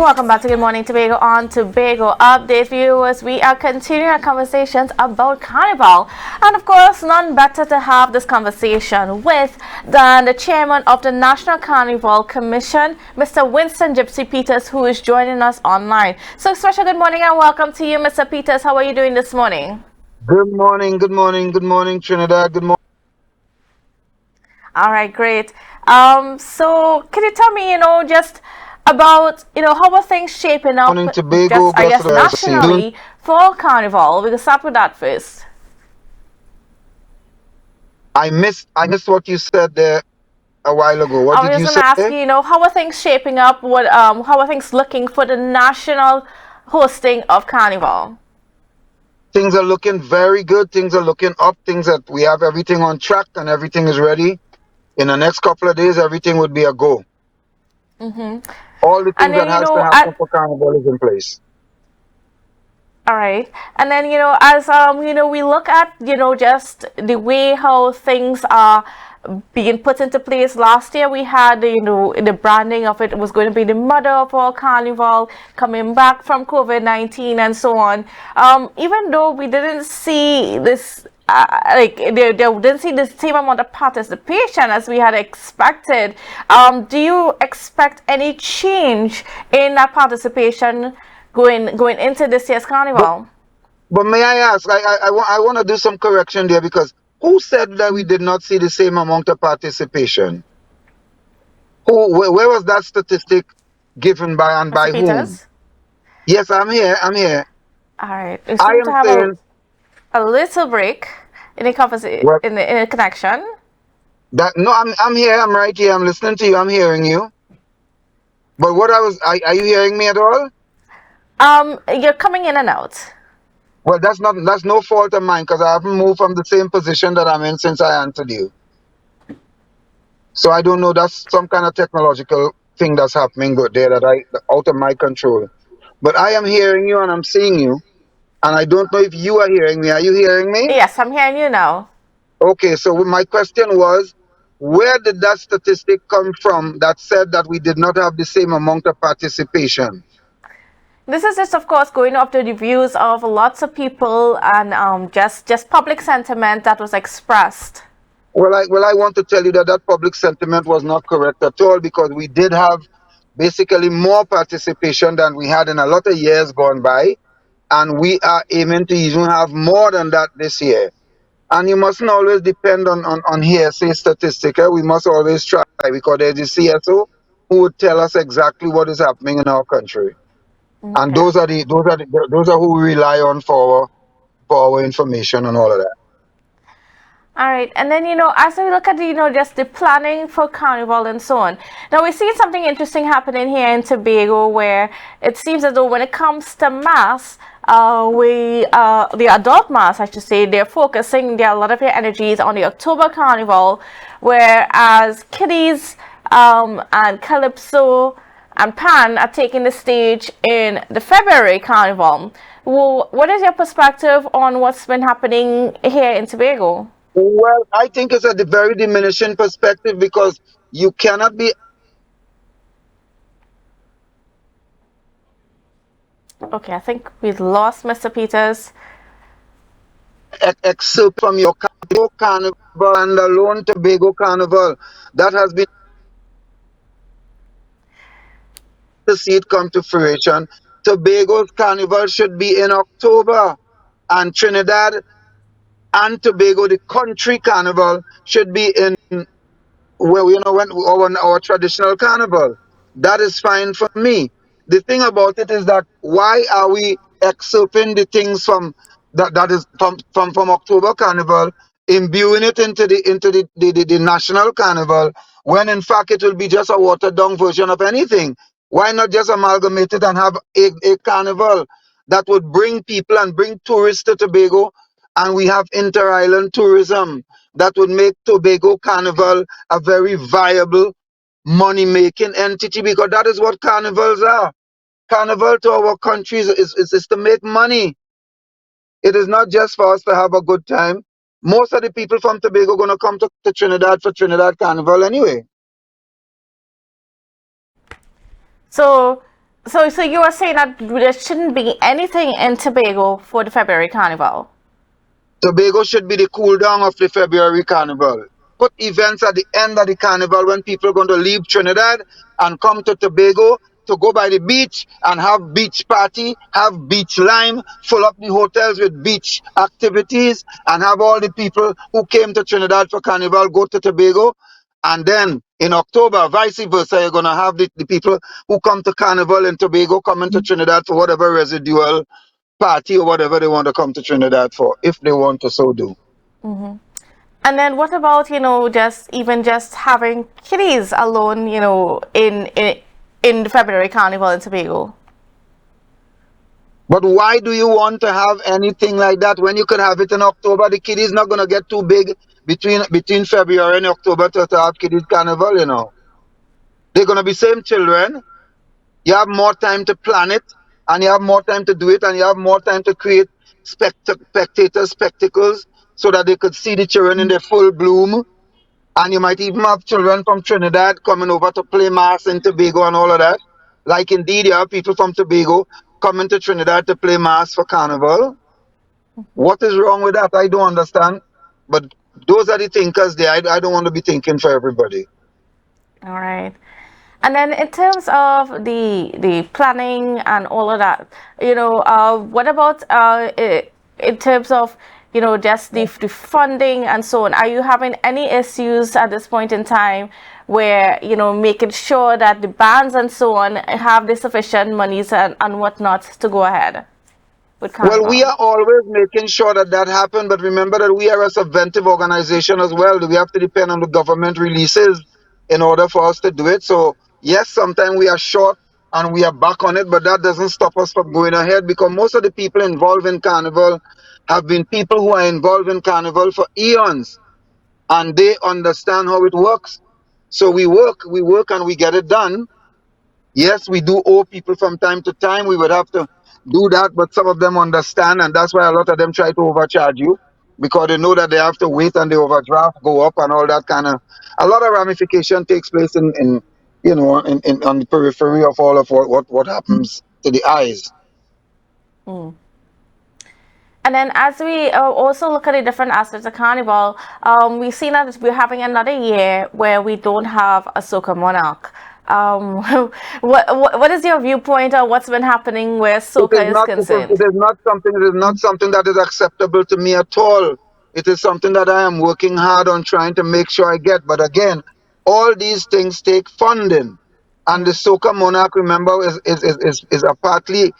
Welcome back to Good Morning Tobago on Tobago Update viewers. We are continuing our conversations about Carnival, and of course none better to have this conversation with than the chairman of the National Carnival Commission, Mr. Winston Gypsy Peters, who is joining us online. So special good morning and welcome to you, Mr. Peters. How are you doing this morning? Good morning, good morning, good morning, Trinidad. Good All right, great. So can you tell me, just about, how are things shaping up, morning, Tobago. just, I Blessed guess, to see you soon. nationally for Carnival? We can start with that first. I missed what you said there a while ago. What I did was you just going to ask say? you, how are things shaping up? How are things looking for the national hosting of Carnival? Things are looking very good. Things are looking up. Things that we have everything on track and everything is ready. In the next couple of days, everything would be a go. All the And things that then, has to happen for Carnival is in place. all right. And then, as we look at, just the way how things are being put into place. Last year we had, the branding of it was going to be the mother of all Carnival, coming back from COVID-19 and so on. Even though we didn't see this they didn't see the same amount of participation as we had expected. Do you expect any change in that participation going into this year's But Carnival? but may I ask? I want to do some correction there because who said that we did not see the same amount of participation? Where was that statistic given by and Mr. by whom? Peters? Yes, I'm here. I'm here. All right. We I seem to am have saying, a little break in the conversation, well, in the connection. that no, I'm here. I'm right here. I'm listening to you. I'm hearing you. But what I was, are you hearing me at all? You're coming in and out. Well, that's no fault of mine because I haven't moved from the same position that I'm in since I answered you. So I don't know. That's some kind of technological thing that's happening good there that I out of my control. But I am hearing you and I'm seeing you, and I don't know if you are hearing me. Are you hearing me? Yes, I'm hearing you now. Okay, so my question was, where did that statistic come from that said that we did not have the same amount of participation? This is just, of course, going off the reviews of lots of people and just public sentiment that was expressed. Well, I want to tell you that that public sentiment was not correct at all because we did have basically more participation than we had in a lot of years gone by, and we are aiming to even have more than that this year. And you mustn't always depend on hearsay statistic. We must always try because there's the CSO who would tell us exactly what is happening in our country. And Okay. those are who we rely on for our information and all of that. All right, and then as we look at just the planning for Carnival and so on. Now we see something interesting happening here in Tobago, where it seems as though when it comes to mass, the adult mass, I should say, they're focusing a lot of their energies on the October Carnival, whereas kiddies and calypso and pan are taking the stage in the February Carnival. Well, what is your perspective on what's been happening here in Tobago? Well, I think it's a very diminishing perspective because you cannot be Okay, I think we've lost Mr. Peters. excerpt from your carnival and alone Tobago carnival. That has been to see it come to fruition. Tobago's carnival should be in October, and Trinidad and Tobago, the country carnival, should be in well, when our traditional carnival. That is fine for me. The thing about it is that why are we excerpting the things from that is from October carnival, imbuing it into the national carnival, when in fact it will be just a watered down version of anything. Why not just amalgamate it and have a carnival that would bring people and bring tourists to Tobago, and we have inter-island tourism that would make Tobago Carnival a very viable money-making entity, because that is what carnivals are. Carnival to our countries is to make money. It is not just for us to have a good time. Most of the people from Tobago are going to come to Trinidad for Trinidad Carnival anyway. So So you were saying that there shouldn't be anything in Tobago for the February Carnival. Tobago should be the cool down of the February Carnival. Put events at the end of the Carnival when people are going to leave Trinidad and come to Tobago to go by the beach and have beach party, have beach lime, fill up the hotels with beach activities, and have all the people who came to Trinidad for Carnival go to Tobago. And then in October, vice versa, you're going to have the people who come to Carnival in Tobago coming to Trinidad for whatever residual party or whatever they want to come to Trinidad for, if they want to so do. And then what about, just even just having kiddies alone, in the February Carnival in Tobago? But why do you want to have anything like that when you could have it in October? The kid is not going to get too big between February and October to have kiddies carnival, you know. They're going to be same children. You have more time to plan it, and you have more time to do it, and you have more time to create spectacles so that they could see the children in their full bloom. And you might even have children from Trinidad coming over to play mass in Tobago and all of that. Like indeed, you have people from Tobago coming to Trinidad to play mass for Carnival. What is wrong with that? I don't understand. But those are the thinkers there. I don't want to be thinking for everybody. All right. And then in terms of the planning and all of that, what about in terms of just the funding and so on? Are you having any issues at this point in time where making sure that the bands and so on have the sufficient monies and whatnot to go ahead with Well, we Carnival? are always making sure that that happens, but remember that we are a subventive organization as well. We have to depend on the government releases in order for us to do it. So, yes, sometimes we are short and we are back on it, but that doesn't stop us from going ahead because most of the people involved in Carnival have been people who are involved in Carnival for eons and they understand how it works. So we work and we get it done. Yes, we do owe people from time to time. We would have to do that, but some of them understand, and that's why a lot of them try to overcharge you because they know that they have to wait and the overdraft go up and all that kind of. A lot of ramification takes place in on the periphery of all of what happens to the eyes. Mm. And then as we also look at the different aspects of Carnival, we've seen that we're having another year where we don't have a soca monarch. Um, what is your viewpoint on what's been happening where It is soca is not. concerned? It is not something. It is not something that is acceptable to me at all. It is something that I am working hard on trying to make sure I get. But again, all these things take funding, and the Mm, Soca Monarch, remember, is a partly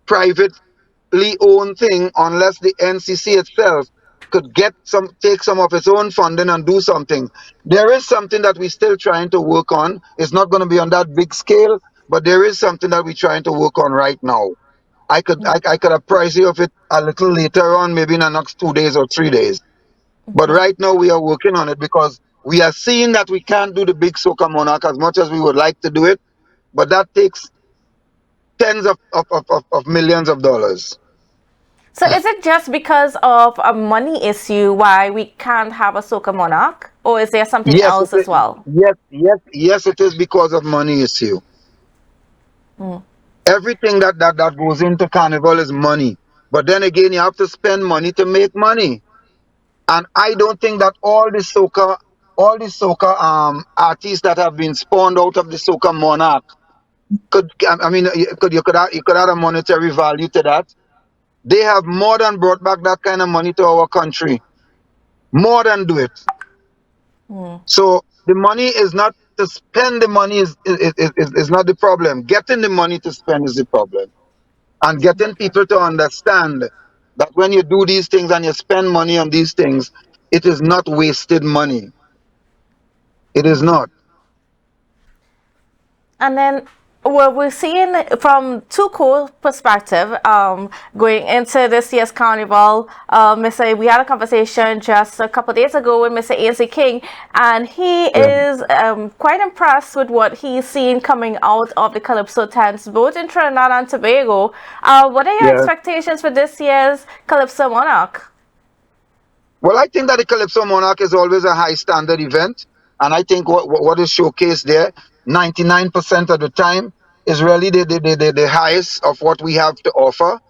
privately owned thing unless the NCC itself could take some of its own funding and do something. There is something that we're still trying to work on. It's not going to be on that big scale, but there is something that we're trying to work on right now. I could apprise you of it a little later on, maybe in the next 2 days or 3 days. But mhm. right now we are working on it because we are seeing that we can't do the big Soca Monarch as much as we would like to do it, but that takes tens of millions of dollars. So is it just because of a money issue why we can't have a soca monarch, or is there something Yes, else as well? yes, it is because of money issue. Mm, Everything that goes into Carnival is money. But then again, you have to spend money to make money. And I don't think that all the soca artists that have been spawned out of the soca monarch could, I mean, you could add a monetary value to that. They have more than brought back that kind of money to our country, more than do it. mm, So the money is not to spend. The money is not the problem. Getting the money to spend is the problem, and getting people to understand that when you do these things and you spend money on these things, it is not wasted money. It is mm. not. And then what we're seeing from two cool perspective, going into this year's carnival, Mr. We had a conversation just a couple of days ago with Mr. A.C. King, and he Yeah. is quite impressed with what he's seen coming out of the Calypso tents, both in Trinidad and Tobago. What are your Yeah. expectations for this year's Calypso Monarch? Well, I think that the Calypso Monarch is always a high standard event, and I think what is showcased there, 99% of the time, is really the highest of what we have to offer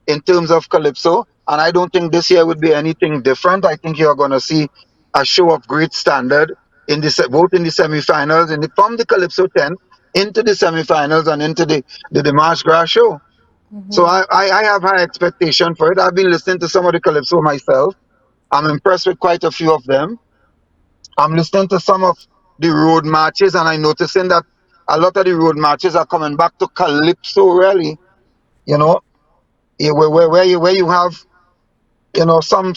in terms of calypso. And I don't think this year would be anything different. I think you're going to see a show of great standard in both in the semifinals and from the calypso 10 into the semifinals and into the March Gras show. So I have high expectation for it. I've been listening to some of the calypso myself. I'm impressed with quite a few of them. I'm listening to some of the road marches, and I'm noticing that a lot of the road marches are coming back to calypso really. You know, where you have some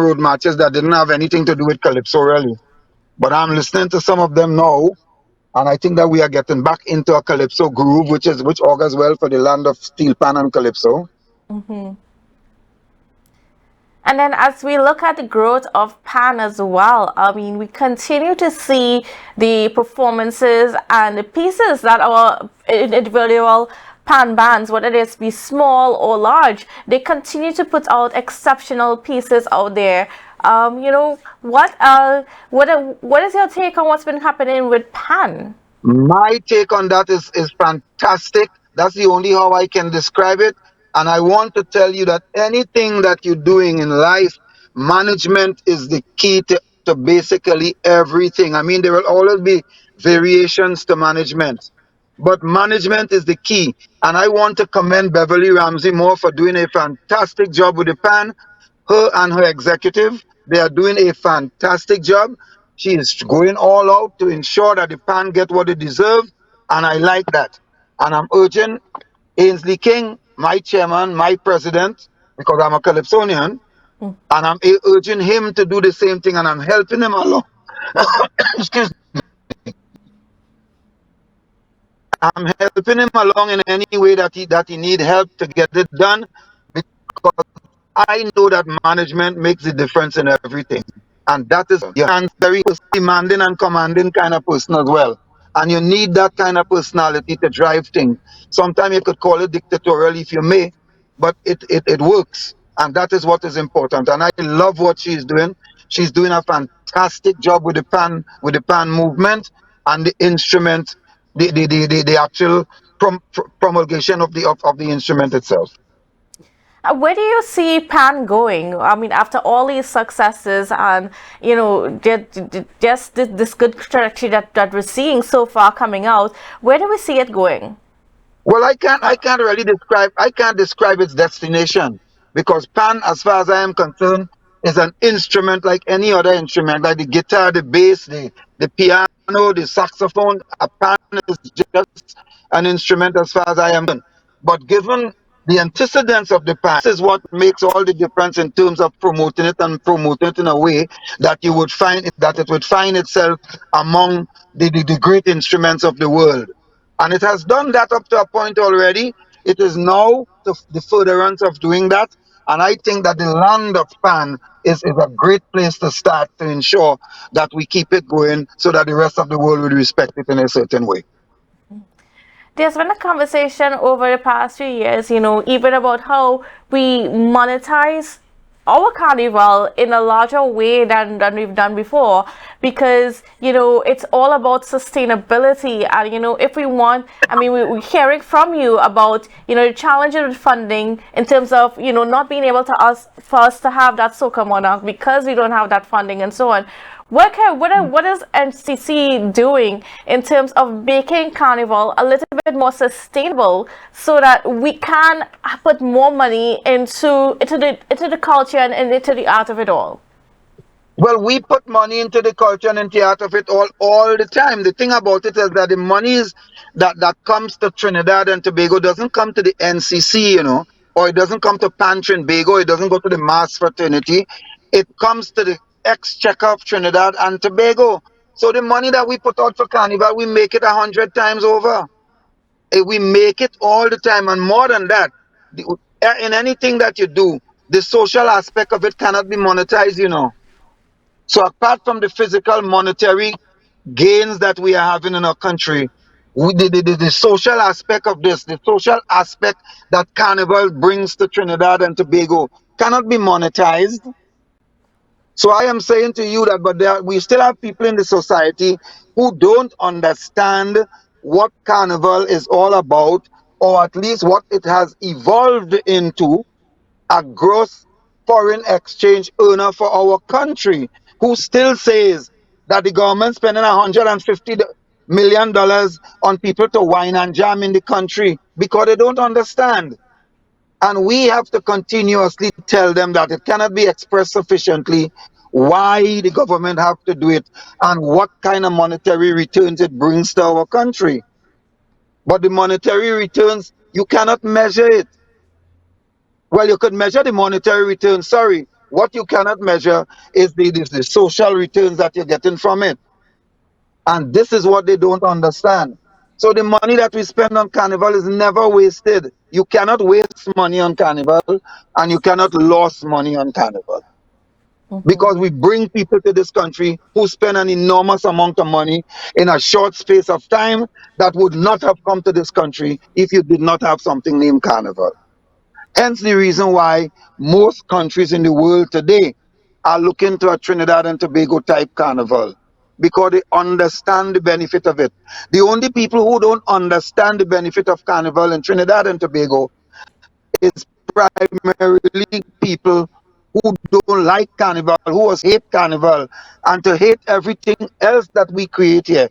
road marches that didn't have anything to do with calypso really. But I'm listening to some of them now, and I think that we are getting back into a calypso groove, which augurs well for the land of steel pan and calypso. And then as we look at the growth of Pan as well, I mean, we continue to see the performances and the pieces that our individual Pan bands, whether it be small or large, they continue to put out exceptional pieces out there. What is your take on what's been happening with Pan? My take on that is fantastic. That's the only how I can describe it. And I want to tell you that anything that you're doing in life, management is the key to basically everything. I mean, there will always be variations to management, but management is the key. And I want to commend Beverly Ramsey Moore for doing a fantastic job with the pan. Her and her executive, they are doing a fantastic job. She is going all out to ensure that the pan get what they deserve, and I like that. And I'm urging Ainsley King, my chairman, my president, because I'm a Calypsonian, and I'm urging him to do the same thing, and I'm helping him along. Excuse me. I'm helping him along in any way that he need help to get it done, because I know that management makes the difference in everything. And that is your hands very demanding and commanding kind of person as well. And you need that kind of personality to drive things. Sometimes you could call it dictatorial if you may, but it works. And that is what is important. And I love what she's doing. She's doing a fantastic job with the pan movement and the instrument, the actual promulgation of the instrument itself. Where do you see Pan going? I mean, after all these successes and, just this good trajectory that we're seeing so far coming out, where do we see it going? Well, I can't describe its destination, because pan, as far as I am concerned, is an instrument like any other instrument, like the guitar, the bass, the piano, the saxophone. A pan is just an instrument as far as I am concerned. But given the antecedents of the pan, this is what makes all the difference in terms of promoting it, and promoting it in a way that you would find that it would find itself among the great instruments of the world. And it has done that up to a point already. It is now the furtherance of doing that. And I think that the land of Pan is a great place to start to ensure that we keep it going, so that the rest of the world will respect it in a certain way. There's been a conversation over the past few years, even about how we monetize our carnival in a larger way than we've done before, because it's all about sustainability. And if we want, I mean, we're hearing from you about the challenges with funding in terms of not being able to for us to have that soca monarch because we don't have that funding and so on. What is NCC doing in terms of making Carnival a little bit more sustainable, so that we can put more money into the culture and into the art of it all? Well, we put money into the culture and into the art of it all the time. The thing about it is that the monies that comes to Trinidad and Tobago doesn't come to the NCC, or it doesn't come to Pan Trinbago, it doesn't go to the mass fraternity. It comes to the exchequer of Trinidad and Tobago. So the money that we put out for Carnival, we make it 100 times over. We make it all the time, and more than that. In anything that you do, the social aspect of it cannot be monetized. So apart from the physical monetary gains that we are having in our country, the social aspect of this, the social aspect that Carnival brings to Trinidad and Tobago cannot be monetized. So I am saying to you that, but we still have people in the society who don't understand what Carnival is all about, or at least what it has evolved into, a gross foreign exchange earner for our country, who still says that the government spending $150 million on people to wine and jam in the country because they don't understand. And we have to continuously tell them that it cannot be expressed sufficiently why the government have to do it and what kind of monetary returns it brings to our country. But the monetary returns, you cannot measure it. Well, you could measure the monetary return. Sorry, what you cannot measure is the social returns that you're getting from it. And this is what they don't understand. So the money that we spend on Carnival is never wasted. You cannot waste money on Carnival and you cannot lose money on Carnival. Because we bring people to this country who spend an enormous amount of money in a short space of time that would not have come to this country if you did not have something named Carnival. Hence the reason why most countries in the world today are looking to a Trinidad and Tobago type carnival because they understand the benefit of it. The only people who don't understand the benefit of carnival in Trinidad and Tobago is primarily people who don't like carnival, who hate carnival, and to hate everything else that we create here.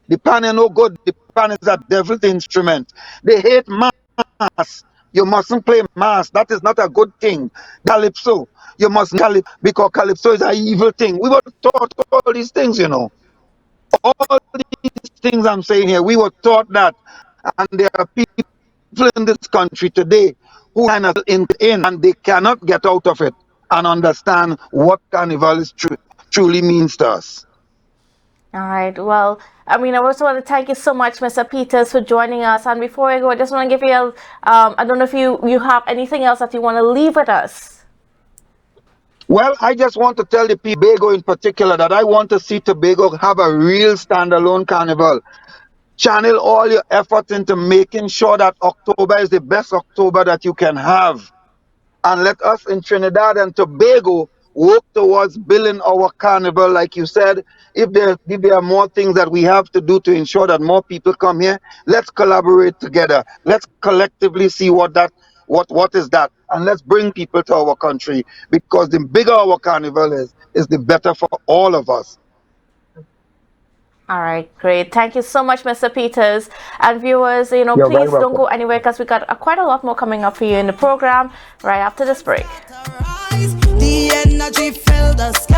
The pan is no good. The pan is a devil's instrument. They hate mass. You mustn't play mass. That is not a good thing. Calypso. You must calypso because calypso is an evil thing. We were taught all these things, you know. All these things I'm saying here, we were taught that. And there are people in this country today who kind of in and they cannot get out of it and understand what carnival is truly means to us. All right. Well, I mean, I also want to thank you so much, Mr. Peters, for joining us. And before I go, I just want to give you a, I don't know if you have anything else that you want to leave with us. Well, I just want to tell the people, Tobago in particular, that I want to see Tobago have a real standalone carnival. Channel all your efforts into making sure that October is the best October that you can have. And let us in Trinidad and Tobago work towards building our carnival. Like you said, if there are more things that we have to do to ensure that more people come here, let's collaborate together. Let's collectively see what is that, and let's bring people to our country, because the bigger our carnival is the better for all of us. All right, great. Thank you so much, Mr. Peters. And viewers, You're very please don't welcome. go anywhere because we got quite a lot more coming up for you in the program right after this break. The energy fill the sky.